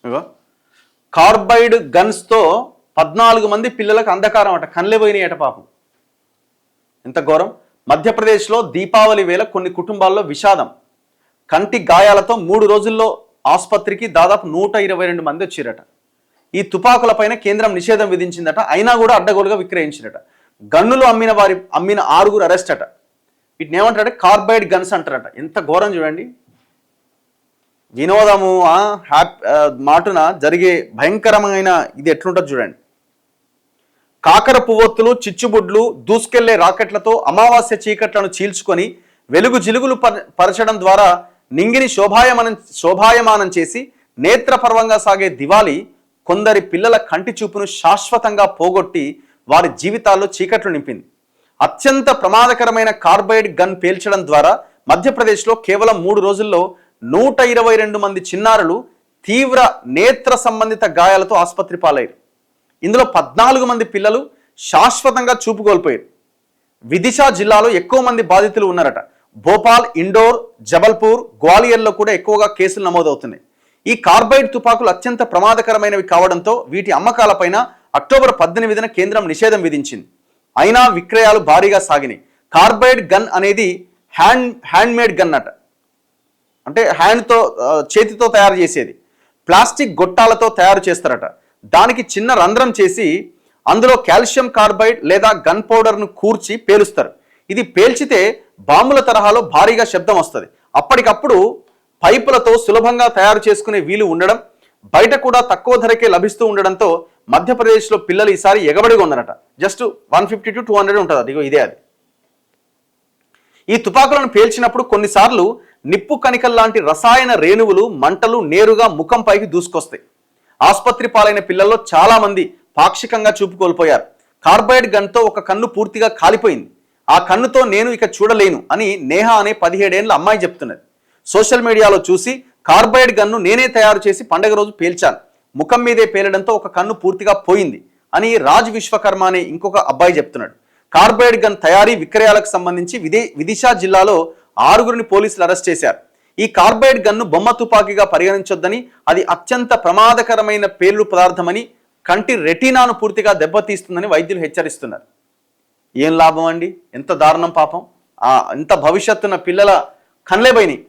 ఇగో carbide గన్స్తో 14 మంది పిల్లలకు అంధకారం అట, కళ్ళే పోయినాయి అట పాపం. ఎంత ఘోరం. మధ్యప్రదేశ్లో దీపావళి వేళ కొన్ని కుటుంబాల్లో విషాదం. కంటి గాయాలతో 3 రోజుల్లో ఆసుపత్రికి దాదాపు 122 మంది వచ్చిరట. ఈ తుపాకులపైన కేంద్రం నిషేధం విధించిందట, అయినా కూడా అడ్డగోలుగా విక్రయించిరట. గన్నులు అమ్మిన 6 అరెస్ట్ అట. వీటిని ఏమంటారంటే కార్బైడ్ గన్స్ అంటారట. ఎంత ఘోరం చూడండి. వినోదము మాటున జరిగే భయంకరమైన ఇది ఎట్లుంటుంది చూడండి. కాకర పువ్వొత్తులు, చిచ్చుబుడ్లు, దూసుకెళ్లే రాకెట్లతో అమావాస్య చీకట్లను చీల్చుకొని వెలుగు జిలుగులు పరచడం ద్వారా నింగిని శోభాయమానం చేసి నేత్రపర్వంగా సాగే దివాళీ కొందరి పిల్లల కంటి చూపును శాశ్వతంగా పోగొట్టి వారి జీవితాల్లో చీకట్లు నింపింది. అత్యంత ప్రమాదకరమైన కార్బైడ్ గన్ పేల్చడం ద్వారా మధ్యప్రదేశ్లో కేవలం 3 రోజుల్లో 122 మంది చిన్నారులు తీవ్ర నేత్ర సంబంధిత గాయాలతో ఆసుపత్రి పాలయ్యారు. ఇందులో 14 మంది పిల్లలు శాశ్వతంగా చూపు కోల్పోయారు. విదిశా జిల్లాలో ఎక్కువ మంది బాధితులు ఉన్నారట. భోపాల్, ఇండోర్, జబల్పూర్, గ్వాలియర్లో కూడా ఎక్కువగా కేసులు నమోదవుతున్నాయి. ఈ కార్బైడ్ తుపాకులు అత్యంత ప్రమాదకరమైనవి కావడంతో వీటి అమ్మకాలపైన అక్టోబర్ 18న కేంద్రం నిషేధం విధించింది. అయినా విక్రయాలు భారీగా సాగినాయి. కార్బైడ్ గన్ అనేది హ్యాండ్మేడ్ గన్ అట, అంటే చేతితో తయారు చేసేది. ప్లాస్టిక్ గొట్టాలతో తయారు చేస్తారట. దానికి చిన్న రంధ్రం చేసి అందులో కాల్షియం కార్బైడ్ లేదా గన్ పౌడర్ను కూర్చి పేలుస్తారు. ఇది పేల్చితే బాంబుల తరహాలో భారీగా శబ్దం వస్తుంది. అప్పటికప్పుడు పైపులతో సులభంగా తయారు చేసుకునే వీలు ఉండడం, బయట కూడా తక్కువ ధరకే లభిస్తూ ఉండడంతో మధ్యప్రదేశ్లో పిల్లలు ఈసారి ఎగబడిగా ఉన్నారట. జస్ట్ 150 to 200 ఉంటుంది. ఇగో ఇదే అది. ఈ తుపాకులను పేల్చినప్పుడు కొన్నిసార్లు నిప్పు కణికల్లాంటి రసాయన రేణువులు, మంటలు నేరుగా ముఖం పైకి దూసుకొస్తాయి. ఆసుపత్రి పాలైన పిల్లల్లో చాలా మంది పాక్షికంగా చూపు కోల్పోయారు. కార్బైడ్ గన్తో ఒక కన్ను పూర్తిగా కాలిపోయింది. ఆ కన్నుతో నేను ఇక చూడలేను అని నేహా అనే 17 ఏళ్ల అమ్మాయి చెప్తున్నది. సోషల్ మీడియాలో చూసి కార్బైడ్ గన్ను నేనే తయారు చేసి పండగ రోజు పేల్చాను. ముఖం మీదే పేలడంతో ఒక కన్ను పూర్తిగా పోయింది అని రాజ్ విశ్వకర్మ అనే ఇంకొక అబ్బాయి చెప్తున్నాడు. కార్బైడ్ గన్ తయారీ విక్రయాలకు సంబంధించి విదిశా జిల్లాలో 6గురిని పోలీసులు అరెస్ట్ చేశారు. ఈ కార్బైడ్ గన్ను బొమ్మ తుపాకీగా పరిగణించొద్దని, అది అత్యంత ప్రమాదకరమైన పేలుడు పదార్థమని, కంటి రెటీనాను పూర్తిగా దెబ్బతీస్తుందని వైద్యులు హెచ్చరిస్తున్నారు. ఏం లాభం అండి, ఎంత దారుణం పాపం. ఇంత భవిష్యత్తున్న పిల్లల కళ్ళే పోయినాయి.